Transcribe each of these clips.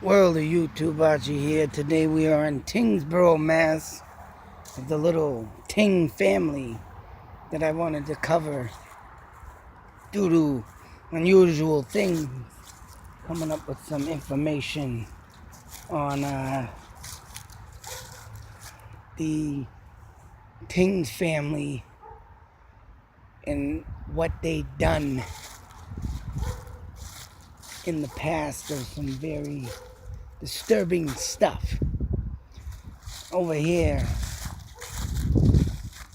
World of YouTube Archie here. Today we are in Tyngsboro, Mass. Of the little Ting family that I wanted to cover due to unusual things. Coming up with some information on the Tings family and what they done in the past. There's some very disturbing stuff. Over here,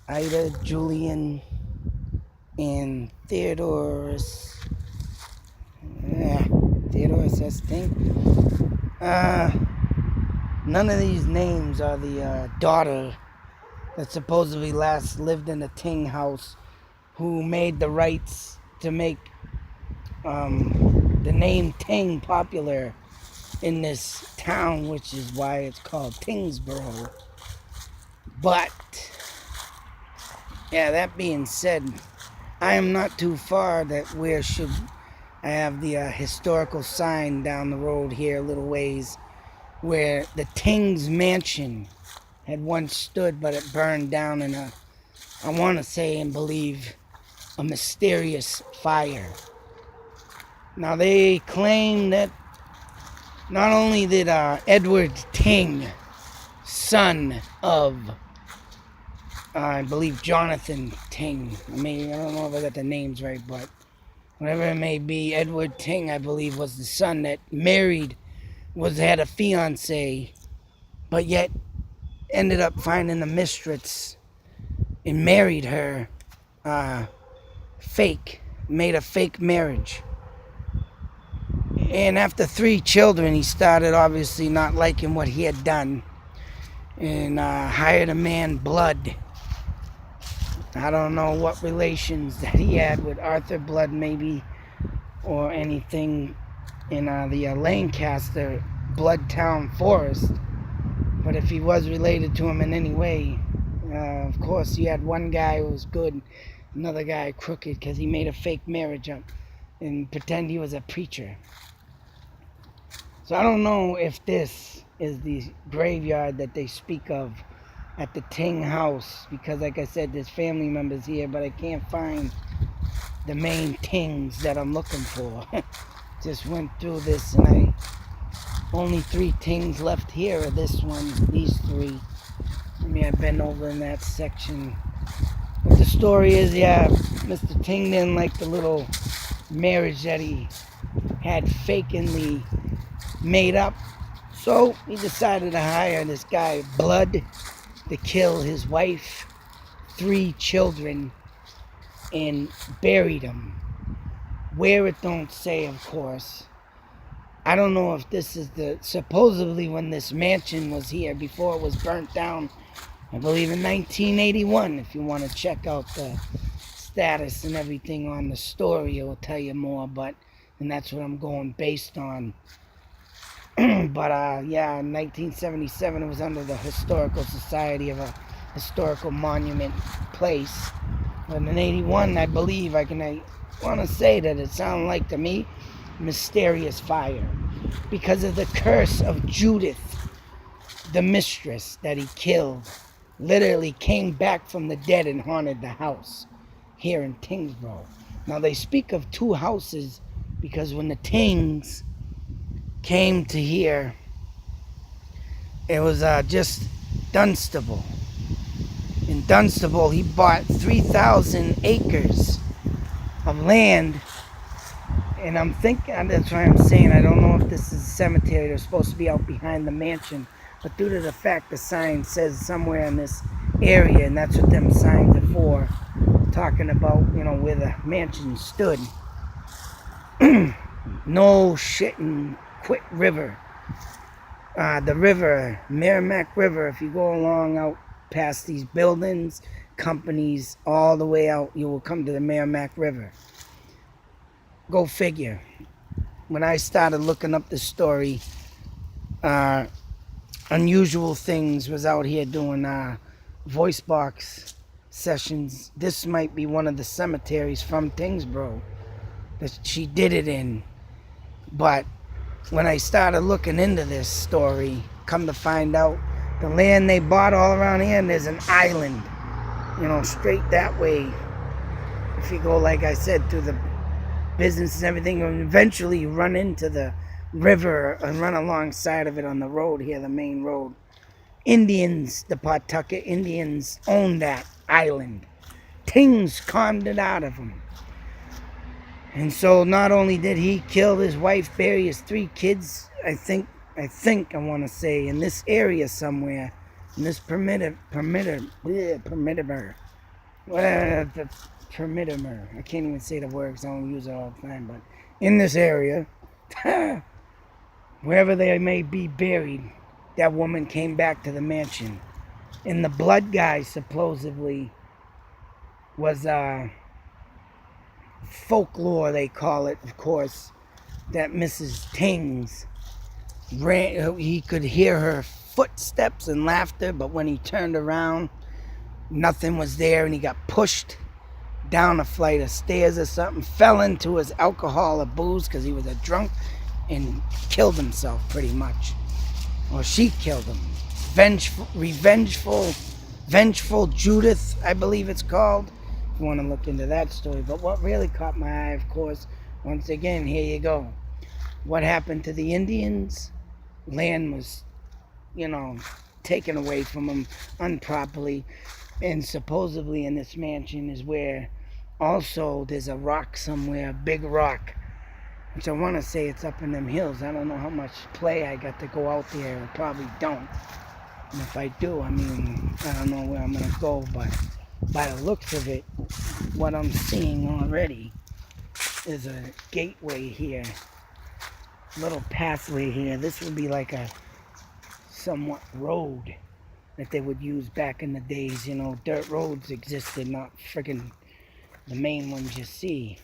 Ida, Julian, and Theodorus, I think. None of these names are the daughter that supposedly last lived in a Ting house, who made the rights to make the name Ting popular in this town, which is why it's called Tyngsboro. But yeah, that being said, I am not too far that where should I have the historical sign down the road here a little ways where the Tings mansion had once stood, but it burned down in I want to say and believe, a mysterious fire. Now they claim that not only did Edward Ting, son of I believe Jonathon Ting. I don't know if I got the names right, but whatever it may be, Edward Ting, I believe, was the son that had a fiance, but yet ended up finding a mistress and married her made a fake marriage. And after 3 children, he started obviously not liking what he had done and hired a man, Blood. I don't know what relations that he had with Arthur Blood, maybe, or anything in the Lancaster Bloodtown Forest. But if he was related to him in any way, of course, he had one guy who was good, another guy crooked, because he made a fake marriage up and pretend he was a preacher. So I don't know if this is the graveyard that they speak of at the Ting house, because like I said, there's family members here, but I can't find the main Tings that I'm looking for. Just went through this and only 3 Tings left here are this one, these 3. I mean, I've been over in that section. But the story is, yeah, Mr. Ting didn't like the little marriage that he had fakingly made up. So he decided to hire this guy, Blood, to kill his wife, 3 children, and buried them. Where it don't say, of course. I don't know if this is supposedly when this mansion was here before it was burnt down, I believe in 1981. If you want to check out the status and everything on the story, it will tell you more, and that's what I'm going based on. But yeah, in 1977 it was under the Historical Society of a Historical Monument Place. But in 81, I believe, I want to say that it sounded like to me, mysterious fire. Because of the curse of Judith, the mistress that he killed, literally came back from the dead and haunted the house here in Tyngsboro. Now they speak of 2 houses because when the Tings came to here, it was just Dunstable. In Dunstable, he bought 3,000 acres of land, and I'm thinking, that's why I'm saying, I don't know if this is a cemetery. They're supposed to be out behind the mansion, but due to the fact the sign says somewhere in this area, and that's what them signs are for, talking about, where the mansion stood. No shitting Quit River. The river, Merrimack River, if you go along out past these buildings, companies, all the way out, you will come to the Merrimack River. Go figure. When I started looking up the story, Unusual Things was out here doing voice box sessions. This might be one of the cemeteries from Tyngsboro that she did it in. But when I started looking into this story, come to find out, the land they bought all around here, and there's an island, you know, straight that way. If you go, like I said, through the business and everything, and eventually you run into the river and run alongside of it on the road here, the main road. Indians, the Pawtucket Indians, owned that island. Tyngs calmed it out of them. And so not only did he kill his wife, bury his 3 kids, I think I want to say, in this area somewhere, in this permitter, I can't even say the word because I don't use it all the time, but in this area, wherever they may be buried, that woman came back to the mansion. And the blood guy supposedly was folklore, they call it, of course, that Mrs. Tyngs ran. He could hear her footsteps and laughter, but when he turned around, nothing was there, and he got pushed down a flight of stairs or something, fell into his alcohol or booze because he was a drunk, and killed himself pretty much. Or she killed him. Vengeful Judith, I believe it's called. If you want to look into that story. But what really caught my eye, of course, once again, here you go. What happened to the Indians? Land was, you know, taken away from them improperly. And supposedly in this mansion is where also there's a rock somewhere, a big rock, which I want to say it's up in them hills. I don't know how much play I got to go out there. I probably don't. And if I do, I mean, I don't know where I'm going to go, but by the looks of it, what I'm seeing already is a gateway here, little pathway here. This would be like a somewhat road that they would use back in the days. You know, dirt roads existed, not friggin' the main ones you see.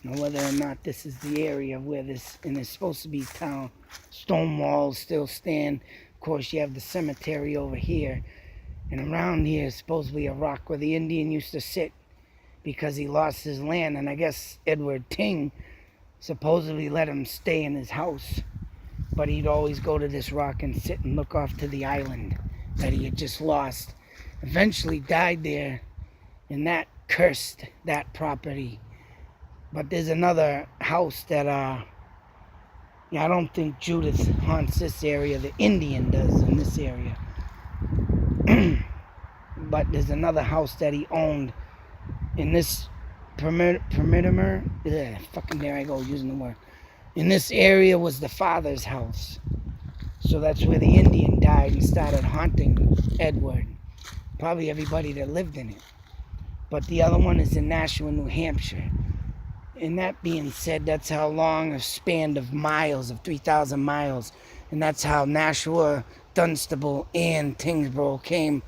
Now, whether or not this is the area where this, and it's supposed to be town, stone walls still stand. Of course, you have the cemetery over here, and around here is supposedly a rock where the Indian used to sit because he lost his land, and I guess Edward Ting supposedly let him stay in his house, but he'd always go to this rock and sit and look off to the island that he had just lost. Eventually died there, and that cursed that property. But there's another house that, I don't think Judith haunts this area. The Indian does in this area. But there's another house that he owned in this perimeter. Fucking there I go using the word. In this area was the father's house. So that's where the Indian died and started haunting Edward. Probably everybody that lived in it. But the other one is in Nashua, New Hampshire. And that being said, that's how long a span of miles, of 3,000 miles. And that's how Nashua, Dunstable, and Tyngsboro came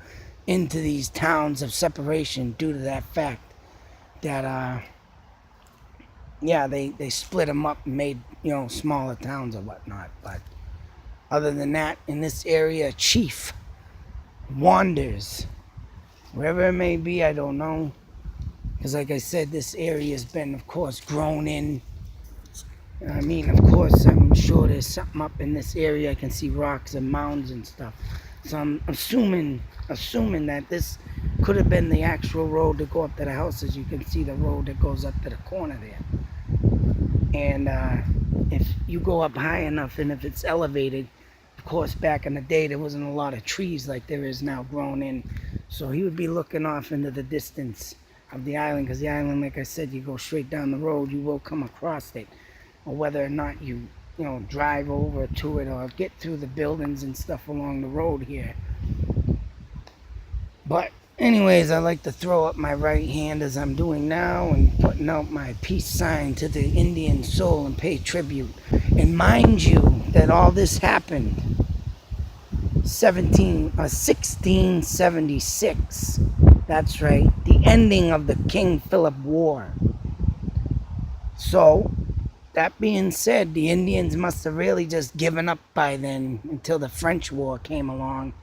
into these towns of separation due to that fact. That, they split them up and made, you know, smaller towns or whatnot. But other than that, in this area, a chief wanders. Wherever it may be, I don't know. Because like I said, this area has been, of course, grown in. I mean, of course, I'm sure there's something up in this area. I can see rocks and mounds and stuff. So I'm assuming that this could have been the actual road to go up to the houses. You can see the road that goes up to the corner there. And if you go up high enough and if it's elevated, of course, back in the day, there wasn't a lot of trees like there is now grown in. So he would be looking off into the distance of the island, because the island, like I said, you go straight down the road, you will come across it. Or whether or not you drive over to it or get through the buildings and stuff along the road here. But anyways, I like to throw up my right hand as I'm doing now and putting out my peace sign to the Indian soul and pay tribute. And mind you that all this happened 1676. That's right, the ending of the King Philip War. So, that being said, the Indians must have really just given up by then until the French War came along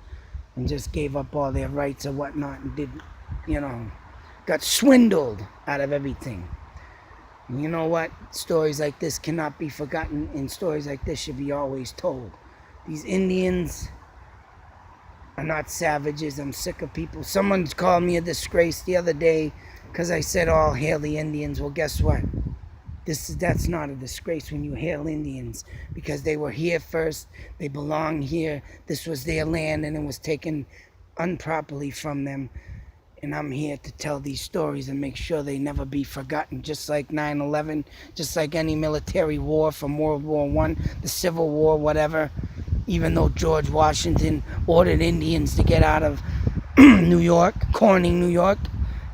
and just gave up all their rights or whatnot and got swindled out of everything. And you know what? Stories like this cannot be forgotten, and stories like this should be always told. These Indians are not savages. I'm sick of people. Someone called me a disgrace the other day because I said all hail the Indians. Well, guess what? That's not a disgrace when you hail Indians, because they were here first. They belong here. This was their land, and it was taken improperly from them. And I'm here to tell these stories and make sure they never be forgotten, just like 9/11, just like any military war from World War I, the Civil War, whatever. Even though George Washington ordered Indians to get out of New York, Corning, New York,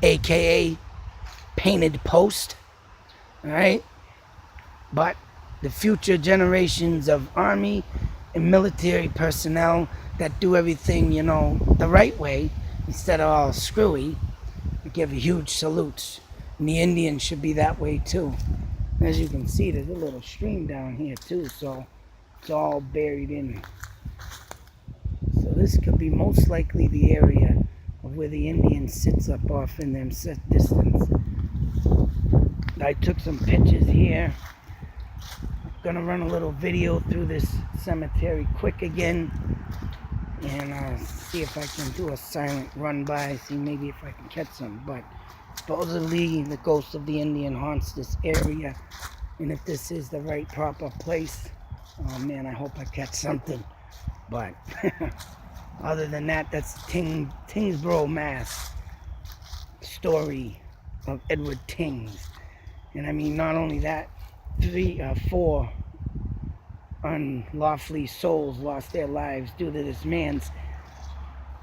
a.k.a. Painted Post, all right? But the future generations of Army and military personnel that do everything, you know, the right way, instead of all screwy, I give huge salutes. And the Indians should be that way too. As you can see, there's a little stream down here too, so it's all buried in. So this could be most likely the area of where the Indian sits up off in them set distance. I took some pictures here. I'm gonna run a little video through this cemetery quick again, and see if I can do a silent run by, see maybe if I can catch some. But supposedly the ghost of the Indian haunts this area, and if this is the right proper place, oh man, I hope I catch something. But other than that, that's Tyngsboro, Mass. Story of Edward Tyngs. And I mean, not only that, 4 unlawfully souls lost their lives due to this man's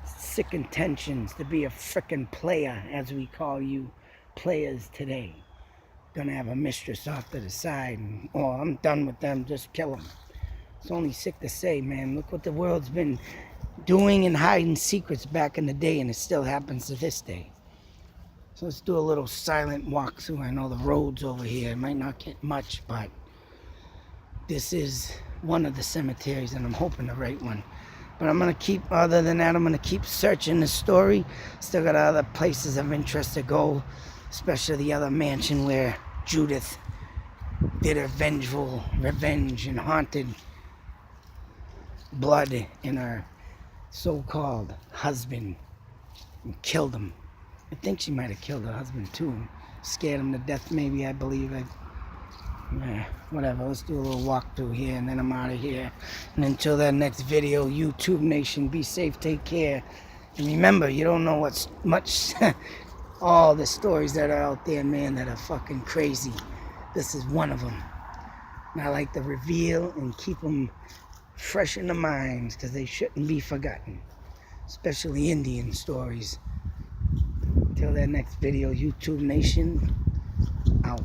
sick intentions to be a frickin' player, as we call you players today. Gonna have a mistress off to the side, and, oh, I'm done with them, just kill them. It's only sick to say, man. Look what the world's been doing and hiding secrets back in the day, and it still happens to this day. So let's do a little silent walkthrough. I know the roads over here might not get much, but this is one of the cemeteries, and I'm hoping the right one. But I'm going to keep, other than that, I'm going to keep searching the story. Still got other places of interest to go, especially the other mansion where Judith did her vengeful revenge and haunted blood in her so-called husband and killed him. I think she might have killed her husband too. Scared him to death, maybe, I believe. Whatever, let's do a little walkthrough here, and then I'm out of here. And until that next video, YouTube Nation, be safe, take care. And remember, you don't know what's much, all the stories that are out there, man, that are fucking crazy. This is one of them. And I like to reveal and keep them fresh in the minds, because they shouldn't be forgotten. Especially Indian stories. Till that next video, YouTube Nation, out.